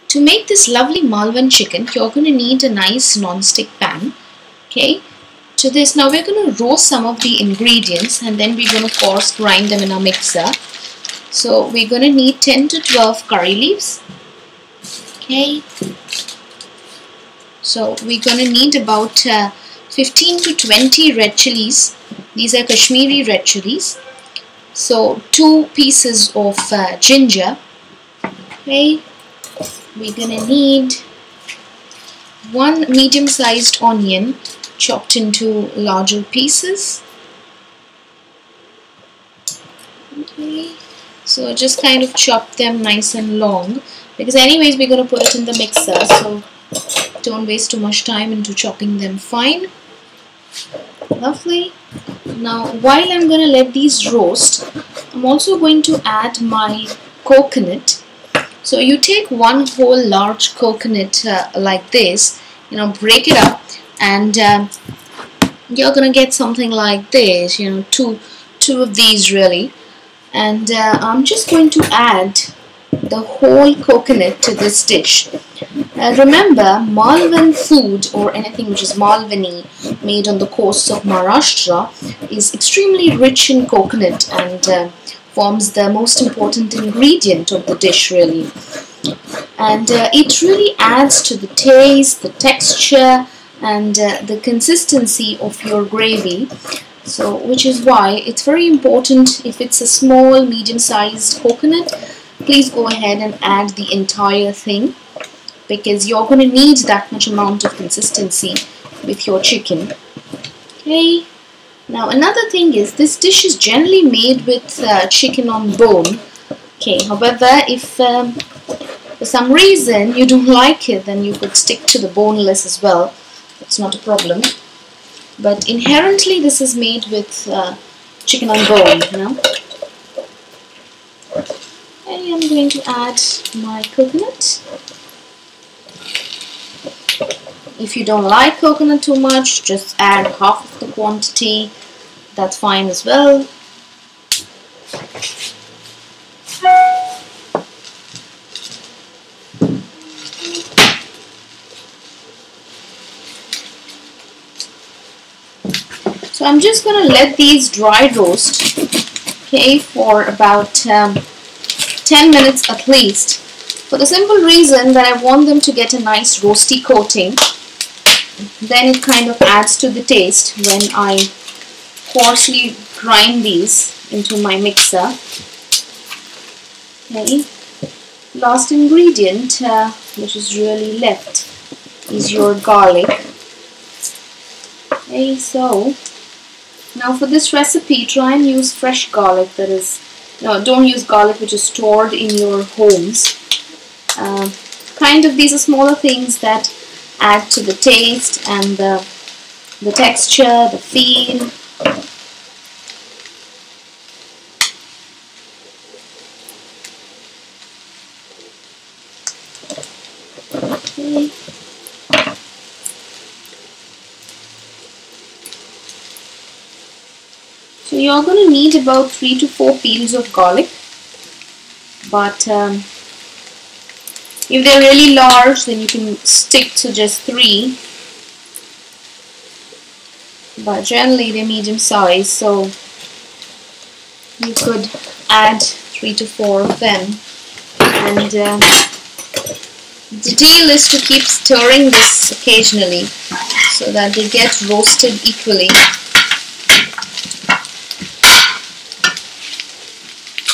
To make this lovely Malvan chicken, you're going to need a nice non-stick pan. Okay. To this, now we're going to roast some of the ingredients and then we're going to coarse grind them in our mixer. So we're going to need 10 to 12 curry leaves. Okay. So we're going to need about 15 to 20 red chilies. These are Kashmiri red chilies. So 2 pieces of ginger. Okay. We're going to need 1 medium-sized onion chopped into larger pieces. Okay. So just kind of chop them nice and long, because anyways we're going to put it in the mixer, so don't waste too much time into chopping them fine. Lovely. Now while I'm going to let these roast, I'm also going to add my coconut. So you take 1 whole large coconut like this, break it up, and you're going to get something like this, two of these really. And I'm just going to add the whole coconut to this dish. Remember, Malvan food or anything which is Malwani, made on the coasts of Maharashtra, is extremely rich in coconut and forms the most important ingredient of the dish really. And it really adds to the taste, the texture, and the consistency of your gravy. So which is why it's very important, if it's a small medium-sized coconut, please go ahead and add the entire thing, because you're going to need that much amount of consistency with your chicken. Okay. Now another thing is, this dish is generally made with chicken on bone. Okay. However, if for some reason you don't like it, then you could stick to the boneless as well. It's not a problem. But inherently this is made with chicken on bone, Okay, I'm going to add my coconut. If you don't like coconut too much, just add half of the quantity. That's fine as well. So I'm just going to let these dry roast, okay, for about 10 minutes at least, for the simple reason that I want them to get a nice roasty coating. Then it kind of adds to the taste when I coarsely grind these into my mixer. Okay. Last ingredient which is really left is your garlic. Okay, so now for this recipe, try and use fresh garlic. That is, don't use garlic which is stored in your homes. Kind of, these are smaller things that add to the taste and the texture, the feel. Okay. So you're going to need about 3 to 4 peels of garlic, but if they're really large, then you can stick to just 3, but generally they're medium size, so you could add 3 to 4 of them. And the deal is to keep stirring this occasionally so that they get roasted equally.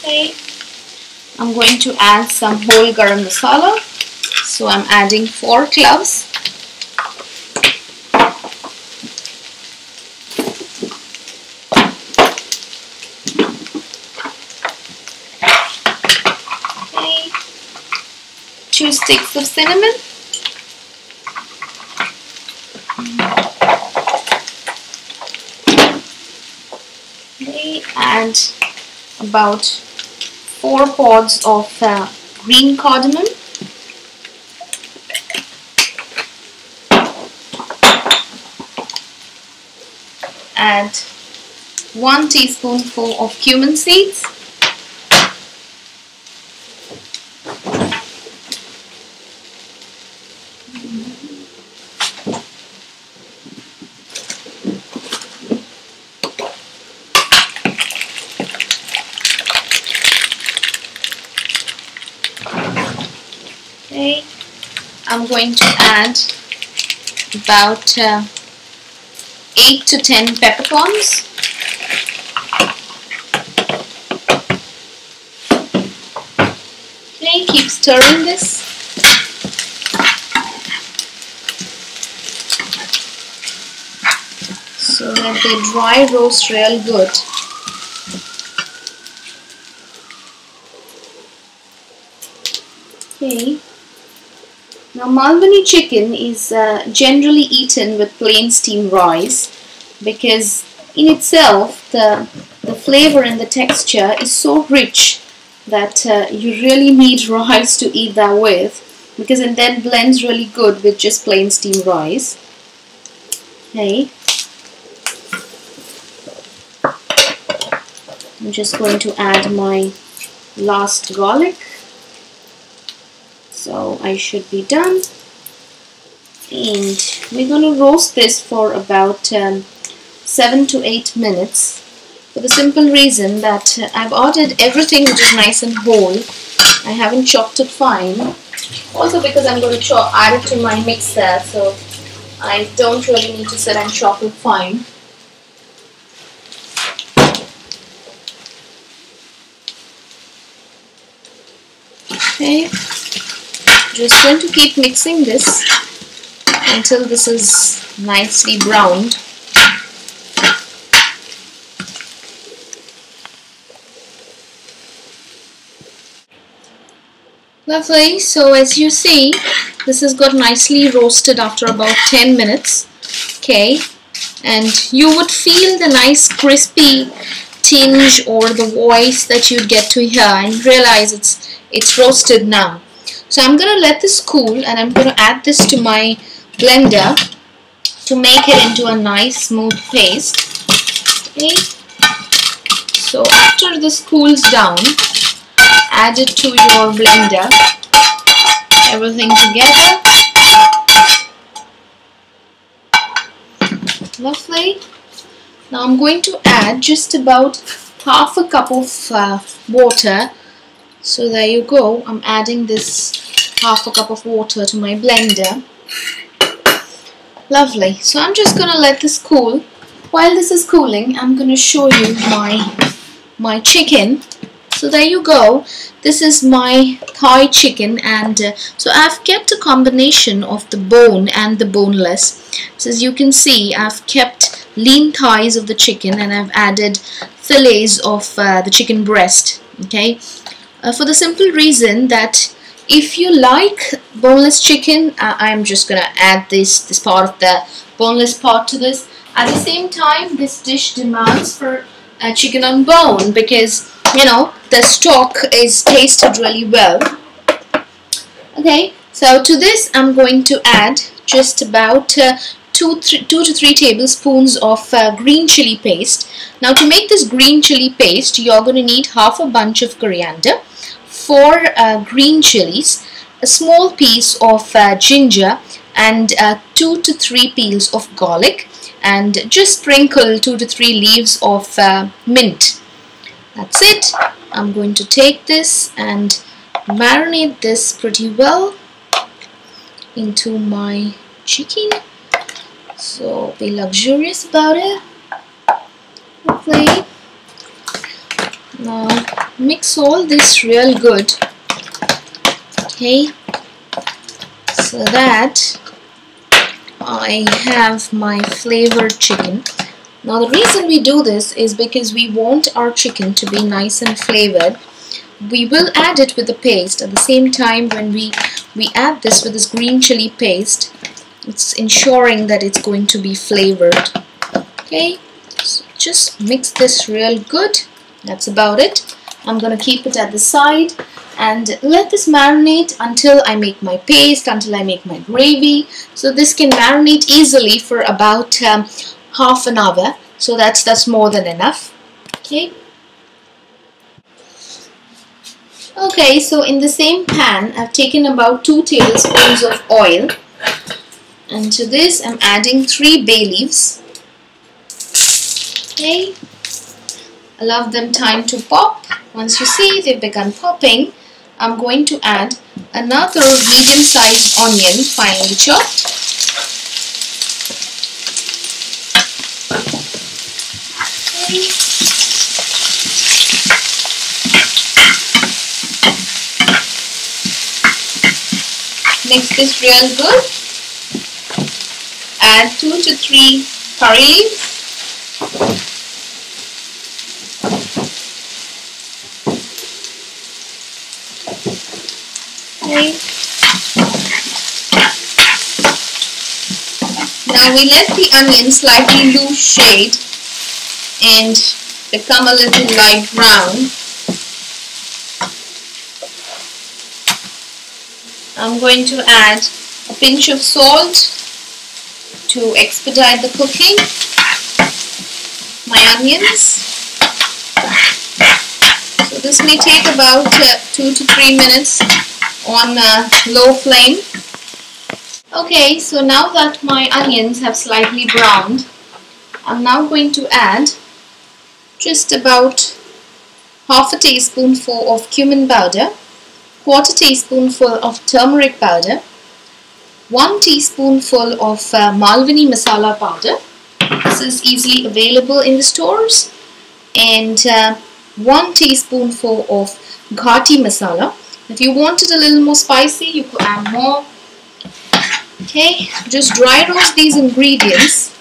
Okay. I'm going to add some whole garam masala, so I'm adding 4 cloves. Okay. 2 sticks of cinnamon. Okay. And about 4 pods of green cardamom. Add 1 teaspoonful of cumin seeds. Okay, I'm going to add about 8 to 10 peppercorns. Okay, keep stirring this. So that they dry roast real good. Okay. Now Malwani chicken is generally eaten with plain steamed rice because in itself the flavor and the texture is so rich that you really need rice to eat that with, because it then blends really good with just plain steamed rice. Okay. I'm just going to add my last garlic. So I should be done. And we're going to roast this for about 7 to 8 minutes, for the simple reason that I've added everything which is nice and whole. I haven't chopped it fine. Also because I'm going to add it to my mixer, so I don't really need to sit and chop it fine. Okay, just going to keep mixing this until this is nicely browned. Lovely. So as you see, this has got nicely roasted after about 10 minutes. Okay, and you would feel the nice crispy tinge or the voice that you'd get to hear and realize it's roasted now. So I'm going to let this cool and I'm going to add this to my blender to make it into a nice smooth paste. Okay. So after this cools down, add it to your blender, everything together. Lovely. Now I'm going to add just about half a cup of water. So there you go, I'm adding this half a cup of water to my blender. Lovely. So I'm just going to let this cool. While this is cooling, I'm going to show you my chicken. So there you go. This is my thigh chicken, and so I've kept a combination of the bone and the boneless. So as you can see, I've kept lean thighs of the chicken and I've added fillets of the chicken breast. Okay. For the simple reason that if you like boneless chicken, I'm just gonna add this part of the boneless part to this. At the same time, this dish demands for chicken on bone because you know the stock is tasted really well. Okay, so to this I'm going to add just about 2 to 3 tablespoons of green chili paste. Now to make this green chili paste, you're going to need half a bunch of coriander, 4 green chilies, a small piece of ginger, and 2 to 3 peels of garlic, and just sprinkle 2 to 3 leaves of mint. That's it. I'm going to take this and marinate this pretty well into my chicken. So be luxurious about it. Lovely. Now mix all this real good. Okay, so that I have my flavored chicken. Now the reason we do this is because we want our chicken to be nice and flavored. We will add it with the paste. At the same time, when we add this with this green chili paste, it's ensuring that it's going to be flavored. Okay, so just mix this real good. That's about it. I'm going to keep it at the side and let this marinate until I make my paste, until I make my gravy. So this can marinate easily for about half an hour. So that's more than enough. Okay. Okay, so in the same pan, I've taken about 2 tablespoons of oil. And to this, I'm adding 3 bay leaves. Okay. Allow them time to pop. Once you see they've begun popping, I'm going to add another medium-sized onion, finely chopped. Mix this real good. Add 2 to 3 curry leaves. Okay. Now we let the onion slightly lose shade and become a little light brown. I'm going to add a pinch of salt to expedite the cooking. My onions. So this may take about 2 to 3 minutes on low flame. Okay, so now that my onions have slightly browned, I'm now going to add just about half a teaspoonful of cumin powder, quarter teaspoonful of turmeric powder, 1 teaspoonful of Malvani masala powder. This is easily available in the stores, and 1 teaspoonful of ghati masala. If you want it a little more spicy, you could add more. Okay, just dry roast these ingredients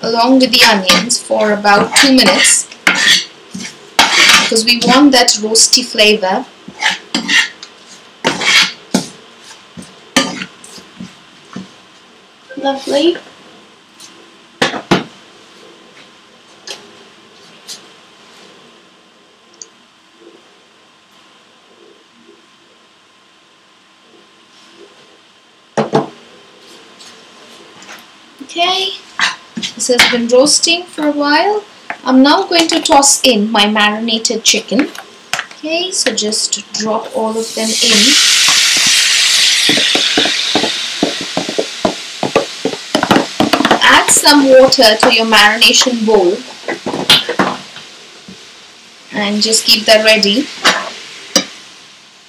along with the onions for about 2 minutes because we want that roasty flavor. Lovely. Okay, this has been roasting for a while. I'm now going to toss in my marinated chicken. Okay, so just drop all of them in. Add some water to your marination bowl and just keep that ready.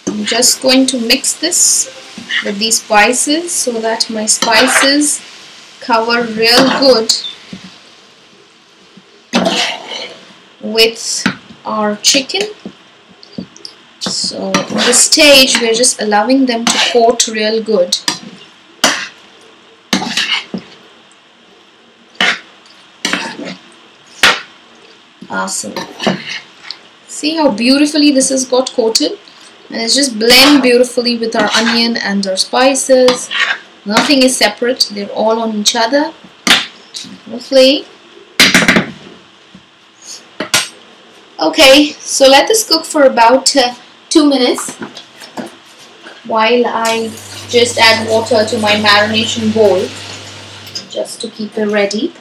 I'm just going to mix this with these spices so that my spices cover real good with our chicken. So at this stage we're just allowing them to coat real good. Awesome. See how beautifully this has got coated, and it's just blend beautifully with our onion and our spices. Nothing is separate, they're all on each other. Lovely. Okay, so let this cook for about 2 minutes while I just add water to my marination bowl just to keep it ready.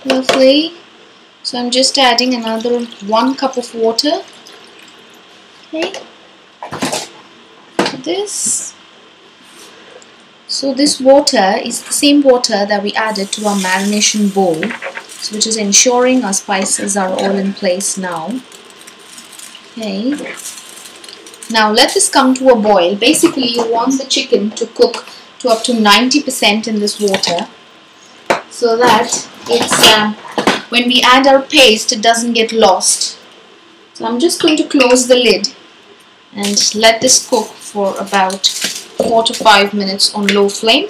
Lovely. So I'm just adding another 1 cup of water. Okay. This. So this water is the same water that we added to our marination bowl, so which is ensuring our spices are all in place now. Okay. Now let this come to a boil. Basically you want the chicken to cook to up to 90% in this water, so that it's when we add our paste it doesn't get lost. So I'm just going to close the lid and let this cook for about 4 to 5 minutes on low flame.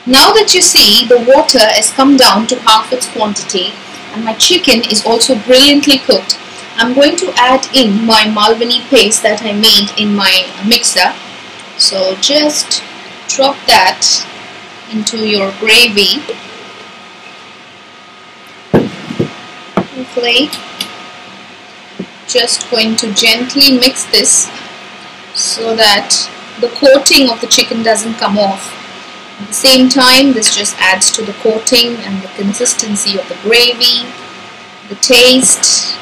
Now that you see the water has come down to half its quantity and my chicken is also brilliantly cooked, I'm going to add in my Malvani paste that I made in my mixer. So just drop that into your gravy. Hopefully, just going to gently mix this so that the coating of the chicken doesn't come off. At the same time, this just adds to the coating and the consistency of the gravy, the taste.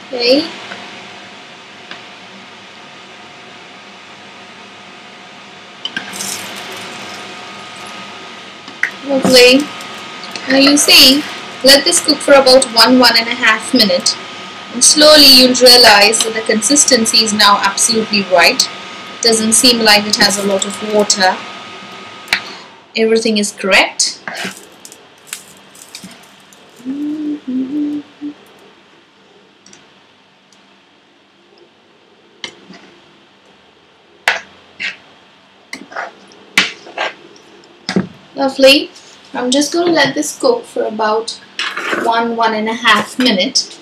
Okay. Lovely. Now you see, let this cook for about 1–1.5 minutes, and slowly you'll realize that the consistency is now absolutely right. It doesn't seem like it has a lot of water. Everything is correct. Lovely. I'm just going to let this cook for about 1–1.5 minutes.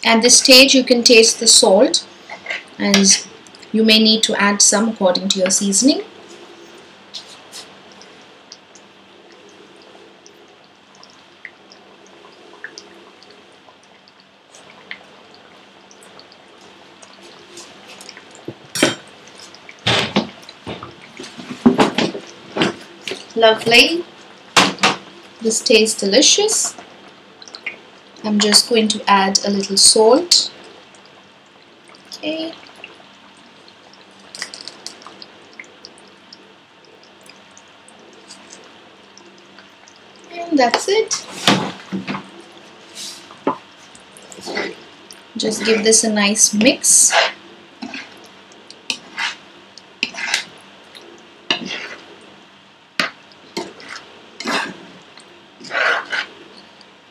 At this stage you can taste the salt, and you may need to add some according to your seasoning. Lovely. This tastes delicious. I'm just going to add a little salt. Okay. And that's it. Just give this a nice mix.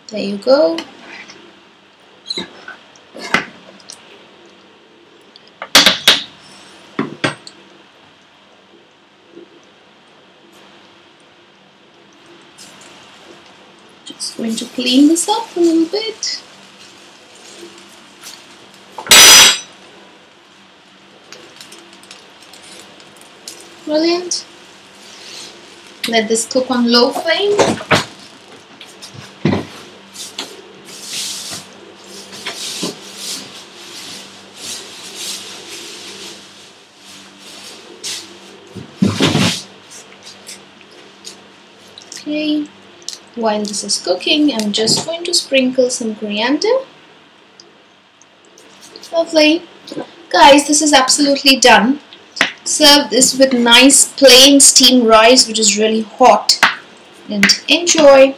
There you go. Just going to clean this up a little bit. Brilliant. Let this cook on low flame. Okay, while this is cooking, I'm just going to sprinkle some coriander. Lovely. Guys, this is absolutely done. Serve this with nice plain steamed rice, which is really hot, and enjoy.